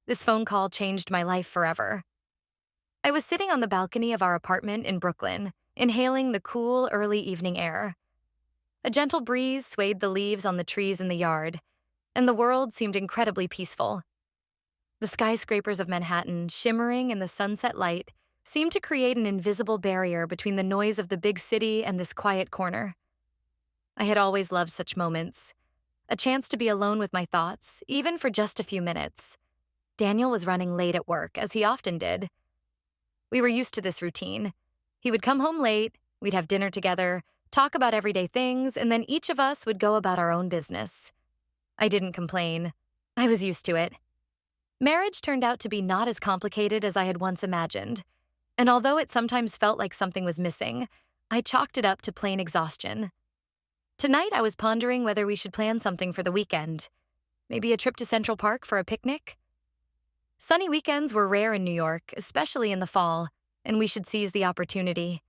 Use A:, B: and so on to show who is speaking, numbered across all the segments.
A: This phone call changed my life forever. I was sitting on the balcony of our apartment in Brooklyn, inhaling the cool, early evening air. A gentle breeze swayed the leaves on the trees in the yard, and the world seemed incredibly peaceful. The skyscrapers of Manhattan, shimmering in the sunset light, seemed to create an invisible barrier between the noise of the big city and this quiet corner. I had always loved such moments, a chance to be alone with my thoughts, even for just a few minutes. Daniel was running late at work, as he often did. We were used to this routine. He would come home late, we'd have dinner together, talk about everyday things, and then each of us would go about our own business. I didn't complain. I was used to it. Marriage turned out to be not as complicated as I had once imagined, and although it sometimes felt like something was missing, I chalked it up to plain exhaustion. Tonight I was pondering whether we should plan something for the weekend. Maybe a trip to Central Park for a picnic? Sunny weekends were rare in New York, especially in the fall, and we should seize the opportunity.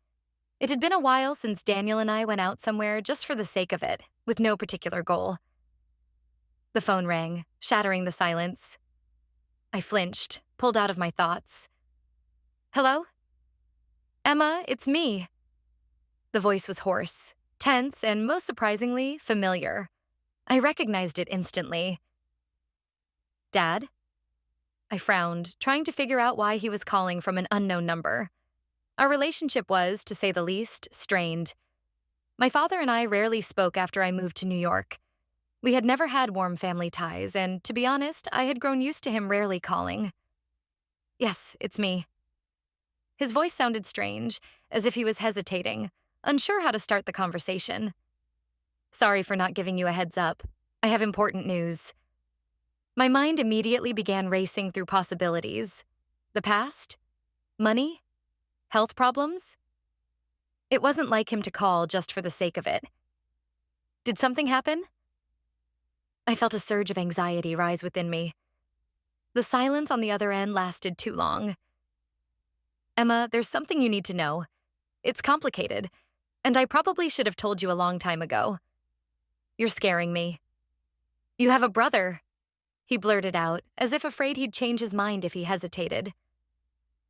A: It had been a while since Daniel and I went out somewhere just for the sake of it, with no particular goal. The phone rang, shattering the silence. I flinched, pulled out of my thoughts. Hello? Emma, it's me. The voice was hoarse, tense, and most surprisingly, familiar. I recognized it instantly. Dad? I frowned, trying to figure out why he was calling from an unknown number. Our relationship was, to say the least, strained. My father and I rarely spoke after I moved to New York. We had never had warm family ties, and to be honest, I had grown used to him rarely calling. Yes, it's me. His voice sounded strange, as if he was hesitating, unsure how to start the conversation. Sorry for not giving you a heads up. I have important news. My mind immediately began racing through possibilities. The past? Money? Health problems? It wasn't like him to call just for the sake of it. Did something happen? I felt a surge of anxiety rise within me. The silence on the other end lasted too long. Emma, there's something you need to know. It's complicated, and I probably should have told you a long time ago. You're scaring me. You have a brother, he blurted out, as if afraid he'd change his mind if he hesitated.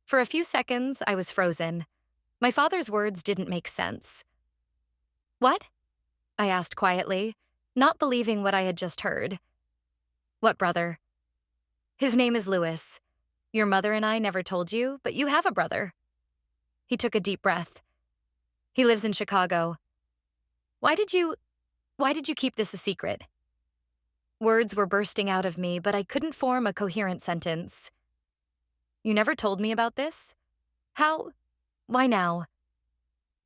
A: For a few seconds, I was frozen. My father's words didn't make sense. What? I asked quietly, not believing what I had just heard. What brother? His name is Louis. Your mother and I never told you, but you have a brother. He took a deep breath. He lives in Chicago. Why did you keep this a secret? Words were bursting out of me, but I couldn't form a coherent sentence. You never told me about this? How? Why now?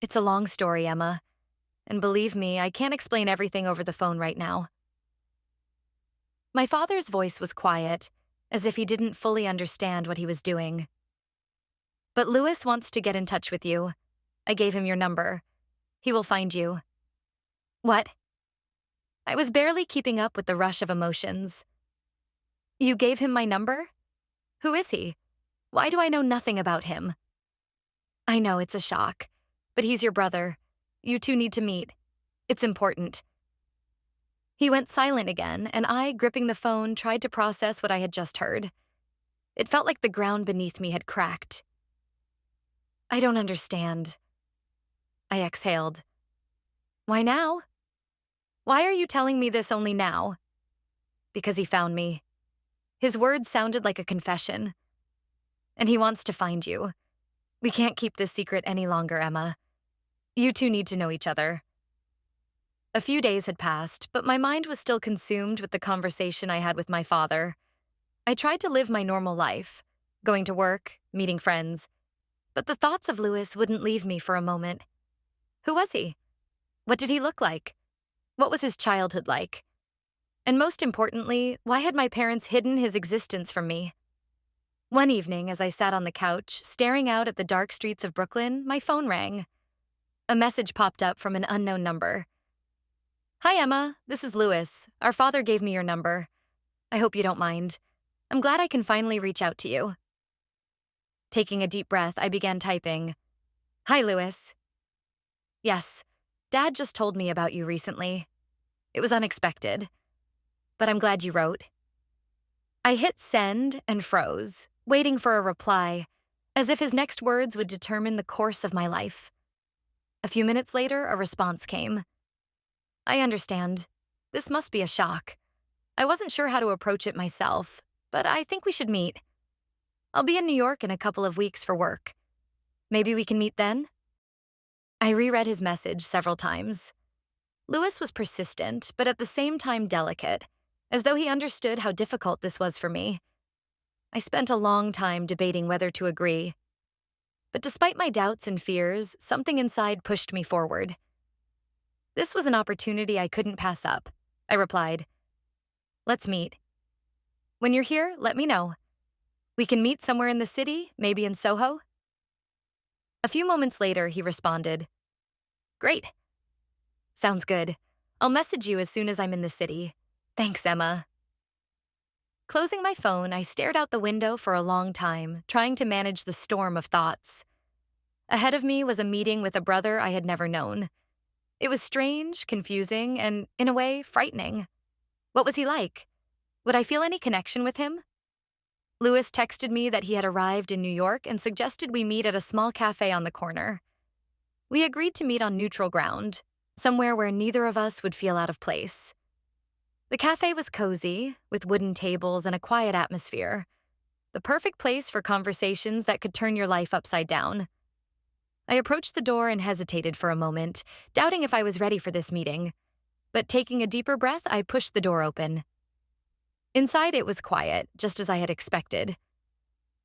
A: It's a long story, Emma. And believe me, I can't explain everything over the phone right now. My father's voice was quiet, as if he didn't fully understand what he was doing. But Louis wants to get in touch with you. I gave him your number. He will find you. What? I was barely keeping up with the rush of emotions. You gave him my number? Who is he? Why do I know nothing about him? I know it's a shock, but he's your brother. You two need to meet. It's important. He went silent again, and I, gripping the phone, tried to process what I had just heard. It felt like the ground beneath me had cracked. I don't understand. I exhaled. Why now? Why are you telling me this only now? Because he found me. His words sounded like a confession. And he wants to find you. We can't keep this secret any longer, Emma. You two need to know each other. A few days had passed, but my mind was still consumed with the conversation I had with my father. I tried to live my normal life, going to work, meeting friends, but the thoughts of Louis wouldn't leave me for a moment. Who was he? What did he look like? What was his childhood like? And most importantly, why had my parents hidden his existence from me? One evening, as I sat on the couch, staring out at the dark streets of Brooklyn, my phone rang. A message popped up from an unknown number. Hi, Emma. This is Louis. Our father gave me your number. I hope you don't mind. I'm glad I can finally reach out to you. Taking a deep breath, I began typing. Hi, Louis. Yes, Dad just told me about you recently. It was unexpected, but I'm glad you wrote. I hit send and froze, waiting for a reply, as if his next words would determine the course of my life. A few minutes later, a response came. I understand. This must be a shock. I wasn't sure how to approach it myself, but I think we should meet. I'll be in New York in a couple of weeks for work. Maybe we can meet then? I reread his message several times. Lewis was persistent, but at the same time delicate, as though he understood how difficult this was for me. I spent a long time debating whether to agree. But despite my doubts and fears, something inside pushed me forward. This was an opportunity I couldn't pass up, I replied. Let's meet. When you're here, let me know. We can meet somewhere in the city, maybe in Soho. A few moments later, he responded, Great. Sounds good. I'll message you as soon as I'm in the city. Thanks, Emma. Closing my phone, I stared out the window for a long time, trying to manage the storm of thoughts. Ahead of me was a meeting with a brother I had never known. It was strange, confusing, and, in a way, frightening. What was he like? Would I feel any connection with him? Lewis texted me that he had arrived in New York and suggested we meet at a small cafe on the corner. We agreed to meet on neutral ground, somewhere where neither of us would feel out of place. The cafe was cozy, with wooden tables and a quiet atmosphere. The perfect place for conversations that could turn your life upside down. I approached the door and hesitated for a moment, doubting if I was ready for this meeting. But taking a deeper breath, I pushed the door open. Inside, it was quiet, just as I had expected.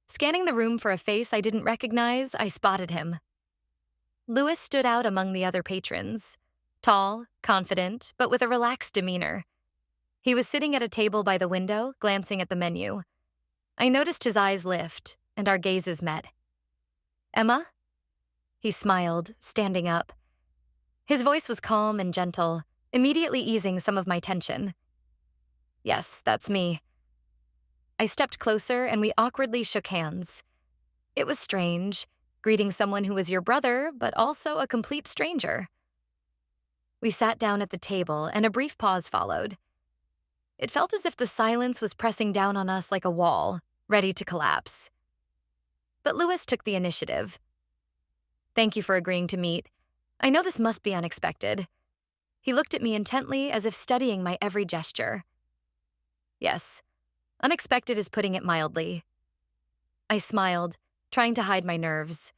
A: Scanning the room for a face I didn't recognize, I spotted him. Lewis stood out among the other patrons. Tall, confident, but with a relaxed demeanor. He was sitting at a table by the window, glancing at the menu. I noticed his eyes lift, and our gazes met. Emma? He smiled, standing up. His voice was calm and gentle, immediately easing some of my tension. Yes, that's me. I stepped closer and we awkwardly shook hands. It was strange, greeting someone who was your brother, but also a complete stranger. We sat down at the table and a brief pause followed. It felt as if the silence was pressing down on us like a wall, ready to collapse. But Lewis took the initiative. Thank you for agreeing to meet. I know this must be unexpected. He looked at me intently as if studying my every gesture. Yes, unexpected is putting it mildly. I smiled, trying to hide my nerves.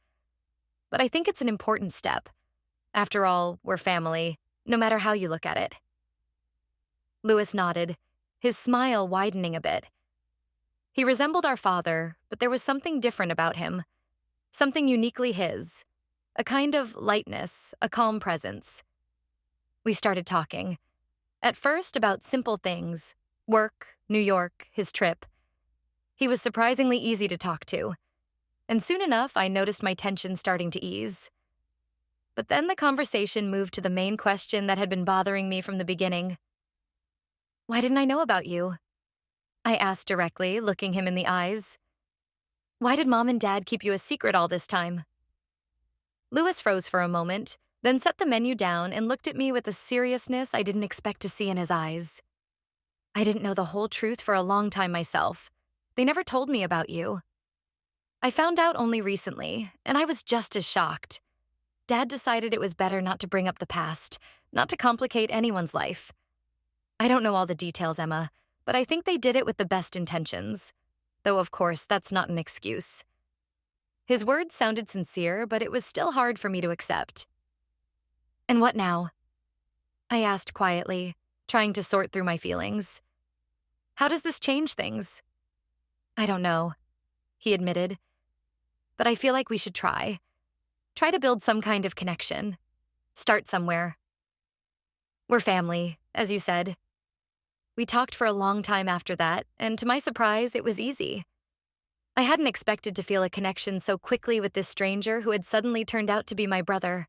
A: But I think it's an important step. After all, we're family, no matter how you look at it. Lewis nodded, his smile widening a bit. He resembled our father, but there was something different about him. Something uniquely his. A kind of lightness, a calm presence. We started talking. At first about simple things. Work, New York, his trip. He was surprisingly easy to talk to. And soon enough, I noticed my tension starting to ease. But then the conversation moved to the main question that had been bothering me from the beginning. Why didn't I know about you? I asked directly, looking him in the eyes. Why did Mom and Dad keep you a secret all this time? Lewis froze for a moment, then set the menu down and looked at me with a seriousness I didn't expect to see in his eyes. I didn't know the whole truth for a long time myself. They never told me about you. I found out only recently, and I was just as shocked. Dad decided it was better not to bring up the past, not to complicate anyone's life. I don't know all the details, Emma, but I think they did it with the best intentions. Though, of course, that's not an excuse. His words sounded sincere, but it was still hard for me to accept. And what now? I asked quietly, trying to sort through my feelings. How does this change things? I don't know, he admitted. But I feel like we should try. Try to build some kind of connection. Start somewhere. We're family, as you said. We talked for a long time after that, and to my surprise, it was easy. I hadn't expected to feel a connection so quickly with this stranger who had suddenly turned out to be my brother.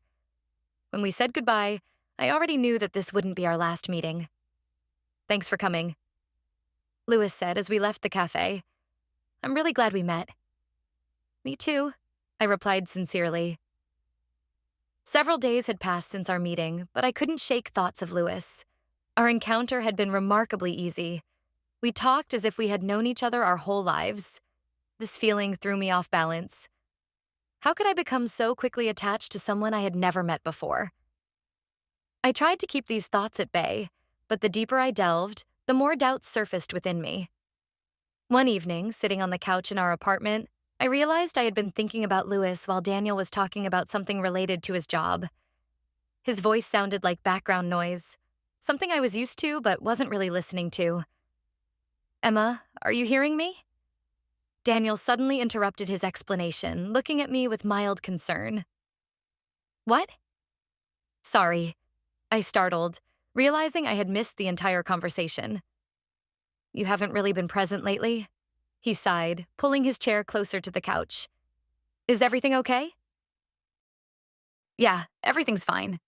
A: When we said goodbye, I already knew that this wouldn't be our last meeting. Thanks for coming, Lewis said as we left the cafe. I'm really glad we met. Me too, I replied sincerely. Several days had passed since our meeting, but I couldn't shake thoughts of Lewis. Our encounter had been remarkably easy. We talked as if we had known each other our whole lives. This feeling threw me off balance. How could I become so quickly attached to someone I had never met before? I tried to keep these thoughts at bay, but the deeper I delved, the more doubts surfaced within me. One evening, sitting on the couch in our apartment, I realized I had been thinking about Lewis while Daniel was talking about something related to his job. His voice sounded like background noise, something I was used to but wasn't really listening to. Emma, are you hearing me? Daniel suddenly interrupted his explanation, looking at me with mild concern. What? Sorry, I startled, realizing I had missed the entire conversation. You haven't really been present lately? He sighed, pulling his chair closer to the couch. Is everything okay? Yeah, everything's fine.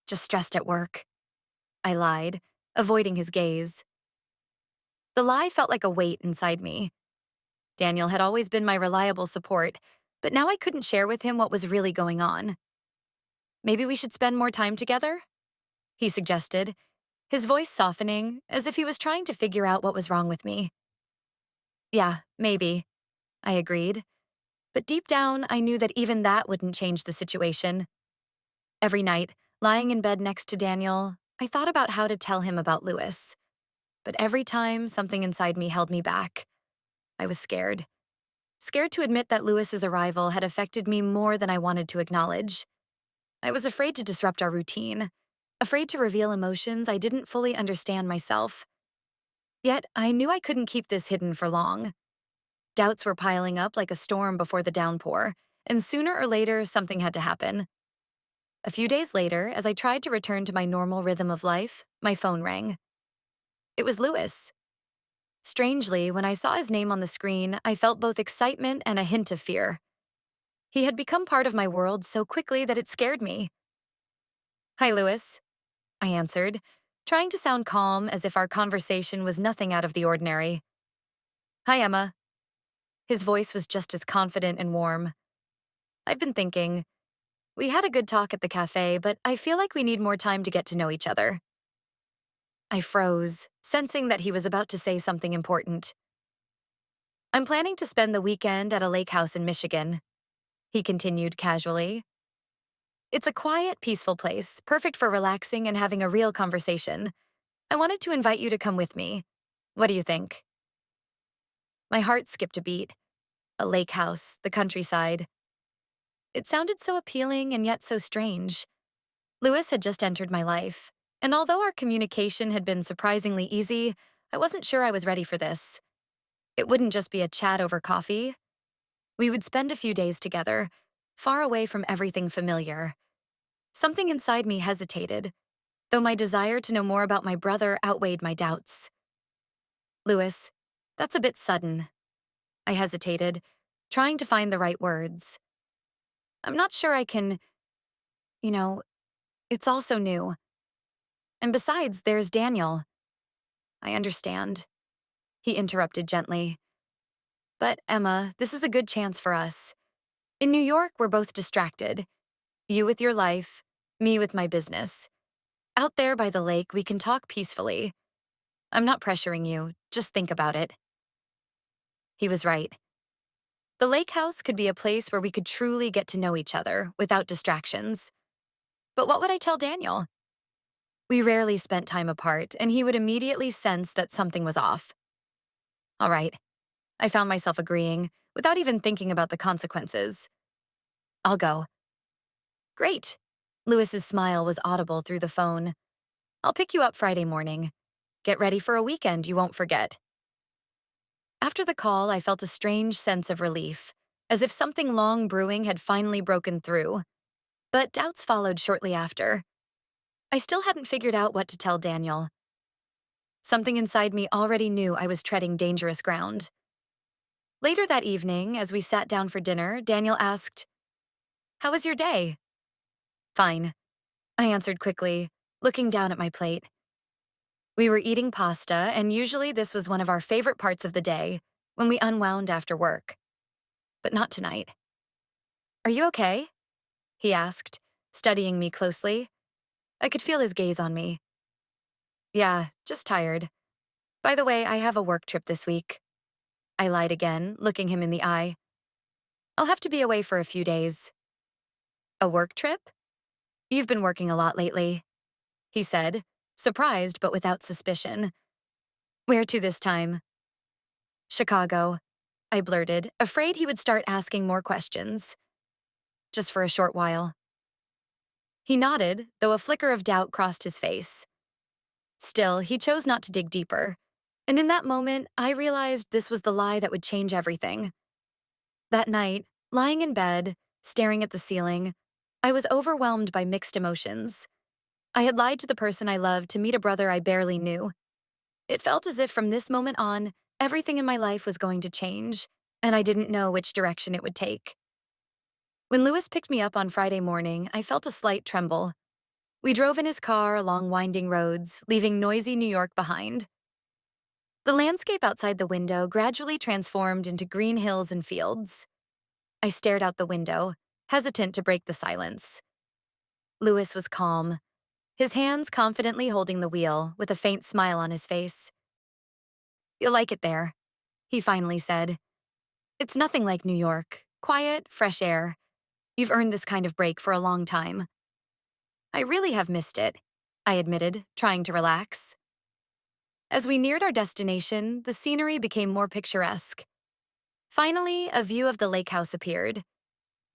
A: Just stressed at work. I lied, avoiding his gaze. The lie felt like a weight inside me. Daniel had always been my reliable support, but now I couldn't share with him what was really going on. Maybe we should spend more time together? He suggested, his voice softening, as if he was trying to figure out what was wrong with me. Yeah, maybe, I agreed. But deep down, I knew that even that wouldn't change the situation. Every night, lying in bed next to Daniel, I thought about how to tell him about Lewis. But every time, something inside me held me back. I was scared. Scared to admit that Lewis's arrival had affected me more than I wanted to acknowledge. I was afraid to disrupt our routine, afraid to reveal emotions I didn't fully understand myself. Yet, I knew I couldn't keep this hidden for long. Doubts were piling up like a storm before the downpour, and sooner or later, something had to happen. A few days later, as I tried to return to my normal rhythm of life, my phone rang. It was Lewis. Strangely, when I saw his name on the screen, I felt both excitement and a hint of fear. He had become part of my world so quickly that it scared me. Hi, Lewis, I answered, trying to sound calm as if our conversation was nothing out of the ordinary. Hi, Emma. His voice was just as confident and warm. I've been thinking. We had a good talk at the cafe, but I feel like we need more time to get to know each other. I froze, sensing that he was about to say something important. I'm planning to spend the weekend at a lake house in Michigan, he continued casually. It's a quiet, peaceful place, perfect for relaxing and having a real conversation. I wanted to invite you to come with me. What do you think? My heart skipped a beat. A lake house, the countryside. It sounded so appealing and yet so strange. Lewis had just entered my life, and although our communication had been surprisingly easy, I wasn't sure I was ready for this. It wouldn't just be a chat over coffee. We would spend a few days together, far away from everything familiar. Something inside me hesitated, though my desire to know more about my brother outweighed my doubts. Lewis, that's a bit sudden. I hesitated, trying to find the right words. I'm not sure I can. You know, it's all so new. And besides, there's Daniel. I understand, he interrupted gently. But, Emma, this is a good chance for us. In New York, we're both distracted. You with your life, me with my business. Out there by the lake, we can talk peacefully. I'm not pressuring you, just think about it. He was right. The lake house could be a place where we could truly get to know each other without distractions. But what would I tell Daniel? We rarely spent time apart, and he would immediately sense that something was off. All right, I found myself agreeing, without even thinking about the consequences. I'll go. Great. Lewis's smile was audible through the phone. I'll pick you up Friday morning. Get ready for a weekend you won't forget. After the call, I felt a strange sense of relief, as if something long brewing had finally broken through. But doubts followed shortly after. I still hadn't figured out what to tell Daniel. Something inside me already knew I was treading dangerous ground. Later that evening, as we sat down for dinner, Daniel asked, "How was your day?" Fine, I answered quickly, looking down at my plate. We were eating pasta, and usually this was one of our favorite parts of the day, when we unwound after work. But not tonight. Are you okay? He asked, studying me closely. I could feel his gaze on me. Yeah, just tired. By the way, I have a work trip this week. I lied again, looking him in the eye. I'll have to be away for a few days. A work trip? You've been working a lot lately, he said, surprised but without suspicion. Where to this time? Chicago, I blurted, afraid he would start asking more questions. Just for a short while. He nodded, though a flicker of doubt crossed his face. Still, he chose not to dig deeper, and in that moment, I realized this was the lie that would change everything. That night, lying in bed, staring at the ceiling, I was overwhelmed by mixed emotions. I had lied to the person I loved to meet a brother I barely knew. It felt as if from this moment on, everything in my life was going to change, and I didn't know which direction it would take. When Lewis picked me up on Friday morning, I felt a slight tremble. We drove in his car along winding roads, leaving noisy New York behind. The landscape outside the window gradually transformed into green hills and fields. I stared out the window, hesitant to break the silence. Lewis was calm, his hands confidently holding the wheel, with a faint smile on his face. "You'll like it there," he finally said. "It's nothing like New York. Quiet, fresh air. You've earned this kind of break for a long time." "I really have missed it," I admitted, trying to relax. As we neared our destination, the scenery became more picturesque. Finally, a view of the lake house appeared.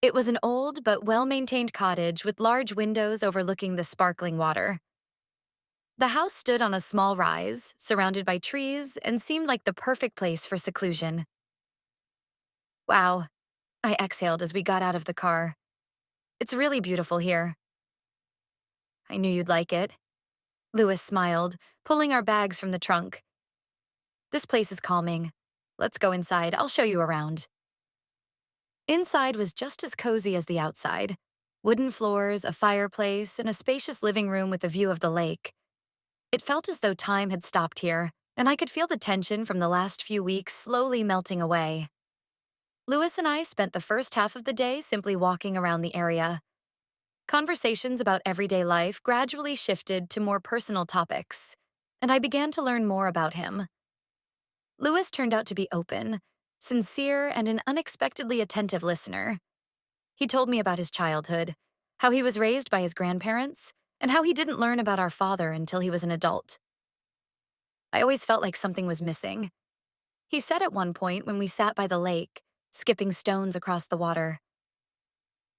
A: It was an old but well-maintained cottage with large windows overlooking the sparkling water. The house stood on a small rise, surrounded by trees, and seemed like the perfect place for seclusion. "Wow," I exhaled as we got out of the car. "It's really beautiful here." "I knew you'd like it." Lewis smiled, pulling our bags from the trunk. "This place is calming. Let's go inside. I'll show you around." Inside was just as cozy as the outside. Wooden floors, a fireplace, and a spacious living room with a view of the lake. It felt as though time had stopped here, and I could feel the tension from the last few weeks slowly melting away. Lewis and I spent the first half of the day simply walking around the area. Conversations about everyday life gradually shifted to more personal topics, and I began to learn more about him. Lewis turned out to be open, sincere, and an unexpectedly attentive listener. He told me about his childhood, how he was raised by his grandparents, and how he didn't learn about our father until he was an adult. "I always felt like something was missing," he said at one point when we sat by the lake, skipping stones across the water.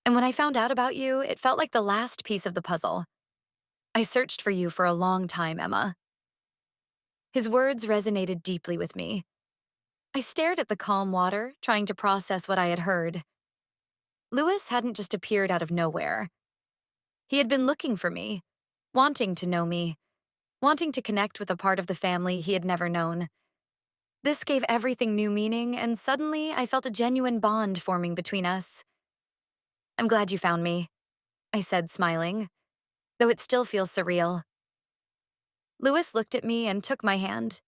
A: "And when I found out about you, it felt like the last piece of the puzzle. I searched for you for a long time, Emma." His words resonated deeply with me. I stared at the calm water, trying to process what I had heard. Lewis hadn't just appeared out of nowhere. He had been looking for me, wanting to know me, wanting to connect with a part of the family he had never known. This gave everything new meaning, and suddenly I felt a genuine bond forming between us. "I'm glad you found me," I said, smiling, though it still feels surreal. Lewis looked at me and took my hand.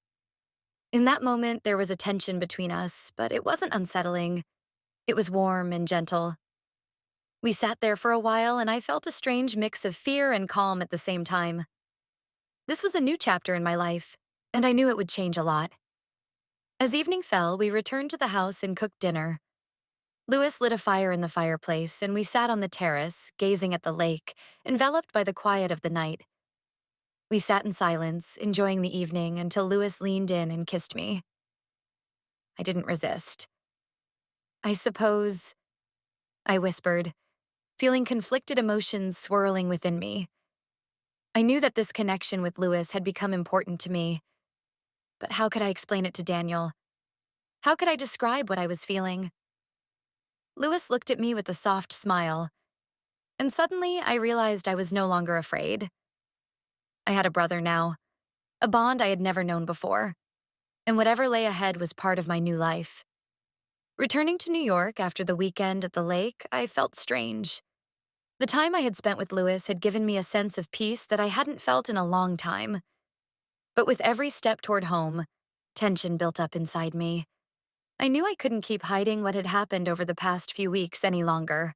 A: In that moment, there was a tension between us, but it wasn't unsettling. It was warm and gentle. We sat there for a while, and I felt a strange mix of fear and calm at the same time. This was a new chapter in my life, and I knew it would change a lot. As evening fell, we returned to the house and cooked dinner. Lewis lit a fire in the fireplace, and we sat on the terrace, gazing at the lake, enveloped by the quiet of the night. We sat in silence, enjoying the evening until Lewis leaned in and kissed me. I didn't resist. "I suppose," I whispered, feeling conflicted emotions swirling within me. I knew that this connection with Lewis had become important to me, but how could I explain it to Daniel? How could I describe what I was feeling? Lewis looked at me with a soft smile, and suddenly I realized I was no longer afraid. I had a brother now, a bond I had never known before, and whatever lay ahead was part of my new life. Returning to New York after the weekend at the lake, I felt strange. The time I had spent with Lewis had given me a sense of peace that I hadn't felt in a long time. But with every step toward home, tension built up inside me. I knew I couldn't keep hiding what had happened over the past few weeks any longer.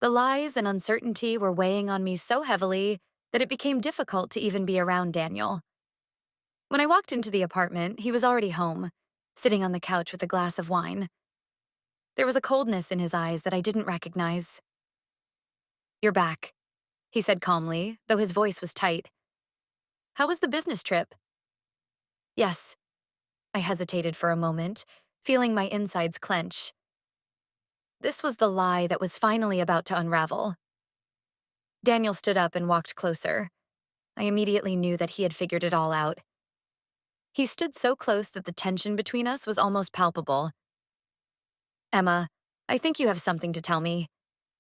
A: The lies and uncertainty were weighing on me so heavily that it became difficult to even be around Daniel. When I walked into the apartment, he was already home, sitting on the couch with a glass of wine. There was a coldness in his eyes that I didn't recognize. "You're back," he said calmly, though his voice was tight. "How was the business trip?" "Yes." I hesitated for a moment, feeling my insides clench. This was the lie that was finally about to unravel. Daniel stood up and walked closer. I immediately knew that he had figured it all out. He stood so close that the tension between us was almost palpable. "Emma, I think you have something to tell me.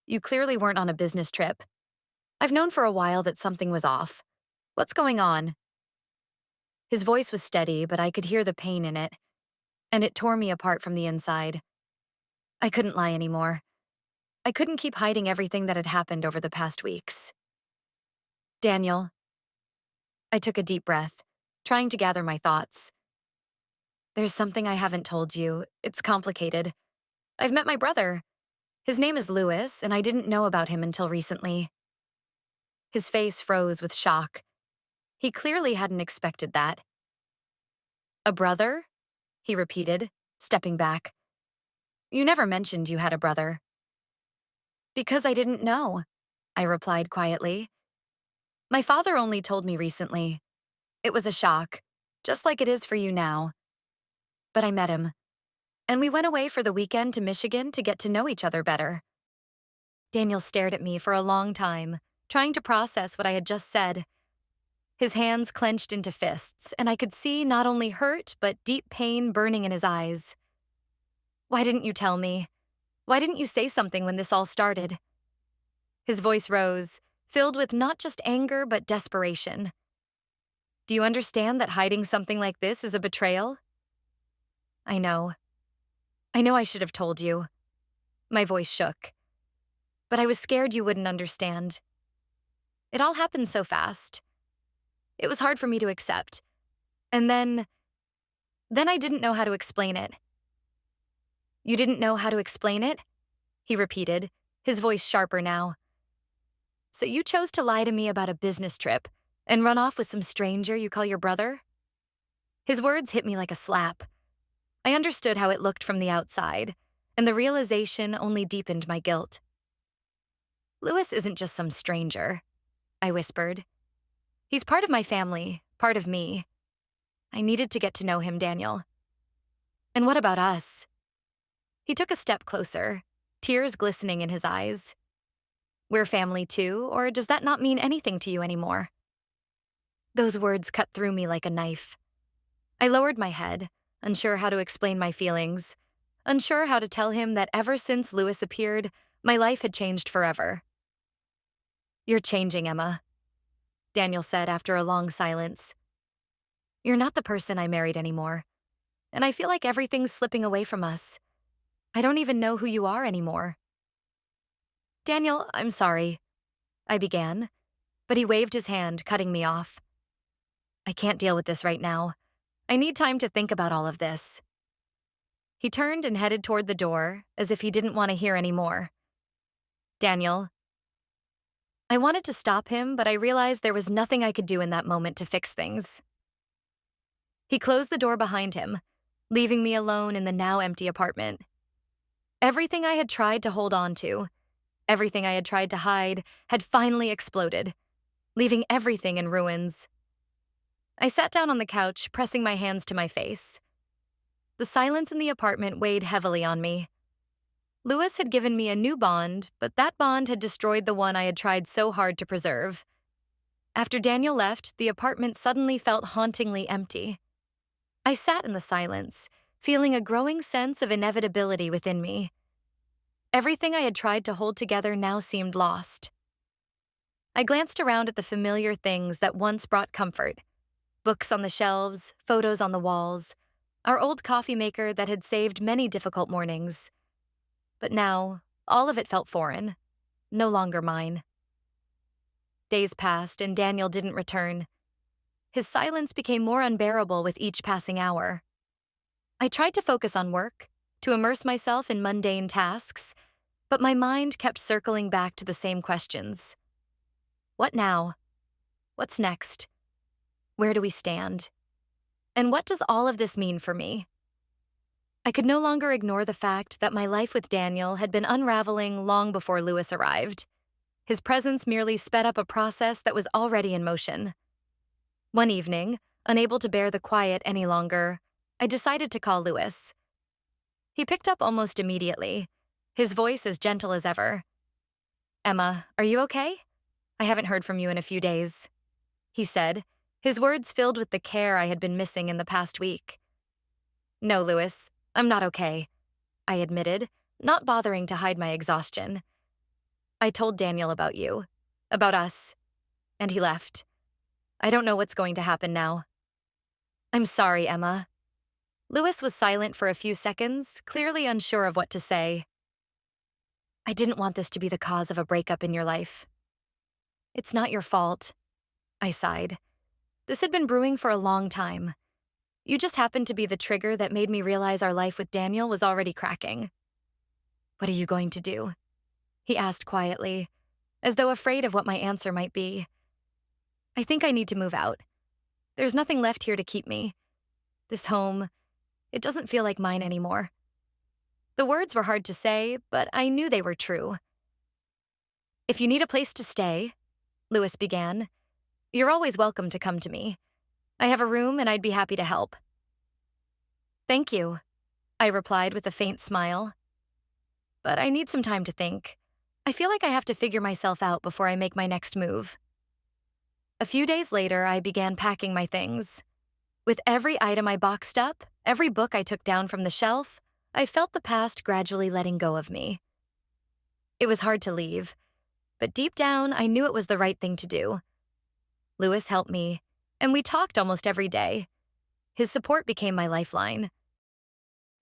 A: You clearly weren't on a business trip. I've known for a while that something was off. What's going on?" His voice was steady, but I could hear the pain in it, and it tore me apart from the inside. I couldn't lie anymore. I couldn't keep hiding everything that had happened over the past weeks. "Daniel." I took a deep breath, trying to gather my thoughts. "There's something I haven't told you. It's complicated. I've met my brother. His name is Louis, and I didn't know about him until recently." His face froze with shock. He clearly hadn't expected that. "A brother?" he repeated, stepping back. "You never mentioned you had a brother." "Because I didn't know," I replied quietly. "My father only told me recently. It was a shock, just like it is for you now. But I met him, and we went away for the weekend to Michigan to get to know each other better." Daniel stared at me for a long time, trying to process what I had just said. His hands clenched into fists, and I could see not only hurt, but deep pain burning in his eyes. "Why didn't you tell me? Why didn't you say something when this all started?" His voice rose, filled with not just anger, but desperation. "Do you understand that hiding something like this is a betrayal?" "I know. I know I should have told you." My voice shook. "But I was scared you wouldn't understand. It all happened so fast. It was hard for me to accept. And then I didn't know how to explain it." "You didn't know how to explain it?" he repeated, his voice sharper now. "So you chose to lie to me about a business trip and run off with some stranger you call your brother?" His words hit me like a slap. I understood how it looked from the outside, and the realization only deepened my guilt. "Louis isn't just some stranger," I whispered. "He's part of my family, part of me. I needed to get to know him, Daniel." "And what about us?" He took a step closer, tears glistening in his eyes. "We're family too, or does that not mean anything to you anymore?" Those words cut through me like a knife. I lowered my head, unsure how to explain my feelings, unsure how to tell him that ever since Louis appeared, my life had changed forever. "You're changing, Emma," Daniel said after a long silence. "You're not the person I married anymore, and I feel like everything's slipping away from us. I don't even know who you are anymore." "Daniel, I'm sorry," I began, but he waved his hand, cutting me off. "I can't deal with this right now. I need time to think about all of this." He turned and headed toward the door, as if he didn't want to hear any more. "Daniel." I wanted to stop him, but I realized there was nothing I could do in that moment to fix things. He closed the door behind him, leaving me alone in the now empty apartment. Everything I had tried to hold on to, everything I had tried to hide, had finally exploded, leaving everything in ruins. I sat down on the couch, pressing my hands to my face. The silence in the apartment weighed heavily on me. Louis had given me a new bond, but that bond had destroyed the one I had tried so hard to preserve. After Daniel left, the apartment suddenly felt hauntingly empty. I sat in the silence, feeling a growing sense of inevitability within me. Everything I had tried to hold together now seemed lost. I glanced around at the familiar things that once brought comfort: books on the shelves, photos on the walls, our old coffee maker that had saved many difficult mornings. But now, all of it felt foreign, no longer mine. Days passed and Daniel didn't return. His silence became more unbearable with each passing hour. I tried to focus on work, to immerse myself in mundane tasks, but my mind kept circling back to the same questions. What now? What's next? Where do we stand? And what does all of this mean for me? I could no longer ignore the fact that my life with Daniel had been unraveling long before Lewis arrived. His presence merely sped up a process that was already in motion. One evening, unable to bear the quiet any longer, I decided to call Lewis. He picked up almost immediately, his voice as gentle as ever. "Emma, are you okay? I haven't heard from you in a few days," he said, his words filled with the care I had been missing in the past week. "No, Lewis, I'm not okay," I admitted, not bothering to hide my exhaustion. "I told Daniel about you, about us, and he left. I don't know what's going to happen now." "I'm sorry, Emma." Lewis was silent for a few seconds, clearly unsure of what to say. "I didn't want this to be the cause of a breakup in your life." "It's not your fault," I sighed. This had been brewing for a long time. You just happened to be the trigger that made me realize our life with Daniel was already cracking. "What are you going to do?" he asked quietly, as though afraid of what my answer might be. "I think I need to move out. There's nothing left here to keep me. This home, it doesn't feel like mine anymore." The words were hard to say, but I knew they were true. "If you need a place to stay," Lewis began, "you're always welcome to come to me. I have a room and I'd be happy to help." "Thank you," I replied with a faint smile. "But I need some time to think. I feel like I have to figure myself out before I make my next move." A few days later, I began packing my things. With every item I boxed up, every book I took down from the shelf, I felt the past gradually letting go of me. It was hard to leave, but deep down, I knew it was the right thing to do. Lewis helped me, and we talked almost every day. His support became my lifeline.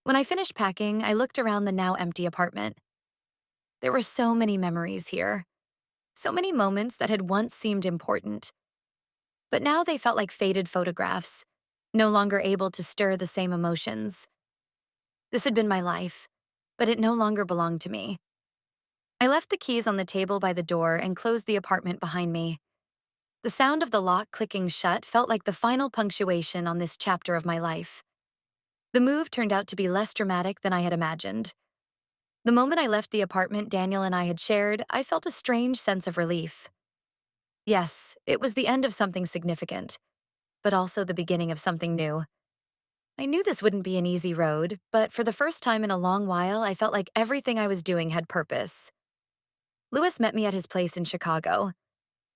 A: When I finished packing, I looked around the now empty apartment. There were so many memories here, so many moments that had once seemed important. But now they felt like faded photographs, no longer able to stir the same emotions. This had been my life, but it no longer belonged to me. I left the keys on the table by the door and closed the apartment behind me. The sound of the lock clicking shut felt like the final punctuation on this chapter of my life. The move turned out to be less dramatic than I had imagined. The moment I left the apartment Daniel and I had shared, I felt a strange sense of relief. Yes, it was the end of something significant, but also the beginning of something new. I knew this wouldn't be an easy road, but for the first time in a long while, I felt like everything I was doing had purpose. Lewis met me at his place in Chicago.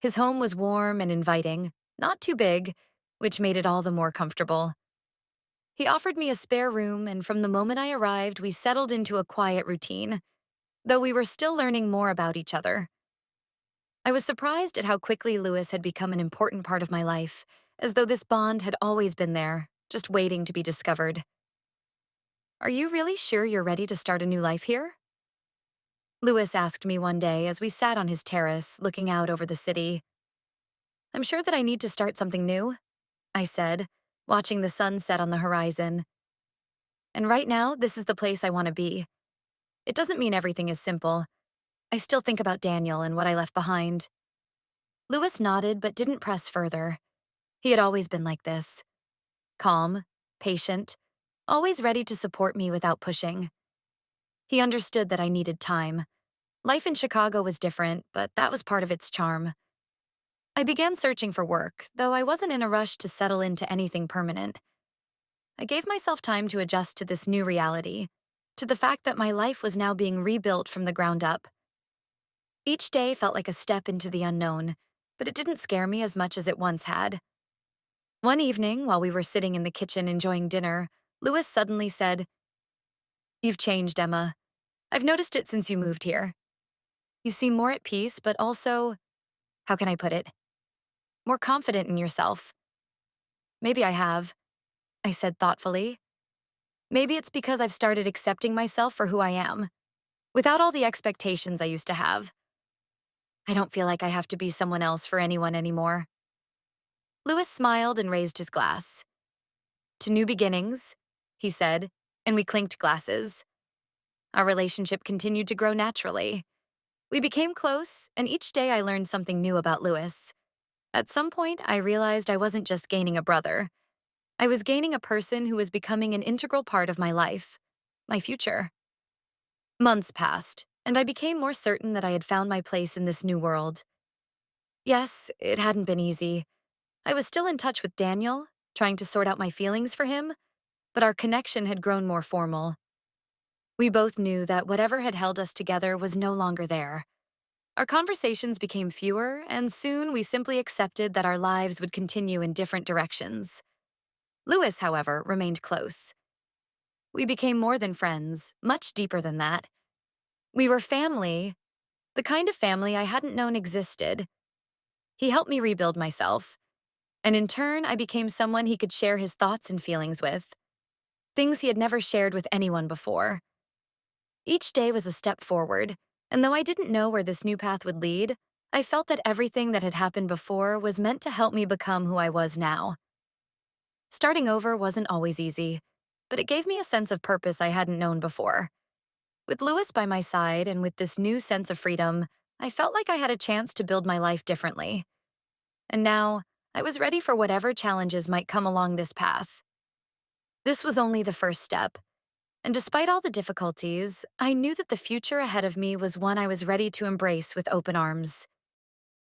A: His home was warm and inviting, not too big, which made it all the more comfortable. He offered me a spare room, and from the moment I arrived, we settled into a quiet routine, though we were still learning more about each other. I was surprised at how quickly Lewis had become an important part of my life, as though this bond had always been there, just waiting to be discovered. "Are you really sure you're ready to start a new life here?" Lewis asked me one day as we sat on his terrace, looking out over the city. "I'm sure that I need to start something new," I said, watching the sun set on the horizon. "And right now, this is the place I want to be. It doesn't mean everything is simple. I still think about Daniel and what I left behind." Lewis nodded but didn't press further. He had always been like this. Calm, patient, always ready to support me without pushing. He understood that I needed time. Life in Chicago was different, but that was part of its charm. I began searching for work, though I wasn't in a rush to settle into anything permanent. I gave myself time to adjust to this new reality, to the fact that my life was now being rebuilt from the ground up. Each day felt like a step into the unknown, but it didn't scare me as much as it once had. One evening, while we were sitting in the kitchen enjoying dinner, Lewis suddenly said, "You've changed, Emma. I've noticed it since you moved here. You seem more at peace, but also, how can I put it, more confident in yourself." "Maybe I have," I said thoughtfully. "Maybe it's because I've started accepting myself for who I am, without all the expectations I used to have. I don't feel like I have to be someone else for anyone anymore." Lewis smiled and raised his glass. "To new beginnings," he said, and we clinked glasses. Our relationship continued to grow naturally. We became close, and each day I learned something new about Lewis. At some point, I realized I wasn't just gaining a brother. I was gaining a person who was becoming an integral part of my life, my future. Months passed, and I became more certain that I had found my place in this new world. Yes, it hadn't been easy. I was still in touch with Daniel, trying to sort out my feelings for him, but our connection had grown more formal. We both knew that whatever had held us together was no longer there. Our conversations became fewer, and soon we simply accepted that our lives would continue in different directions. Lewis, however, remained close. We became more than friends, much deeper than that. We were family, the kind of family I hadn't known existed. He helped me rebuild myself, and in turn, I became someone he could share his thoughts and feelings with, things he had never shared with anyone before. Each day was a step forward, and though I didn't know where this new path would lead, I felt that everything that had happened before was meant to help me become who I was now. Starting over wasn't always easy, but it gave me a sense of purpose I hadn't known before. With Lewis by my side and with this new sense of freedom, I felt like I had a chance to build my life differently. And now, I was ready for whatever challenges might come along this path. This was only the first step, and despite all the difficulties, I knew that the future ahead of me was one I was ready to embrace with open arms.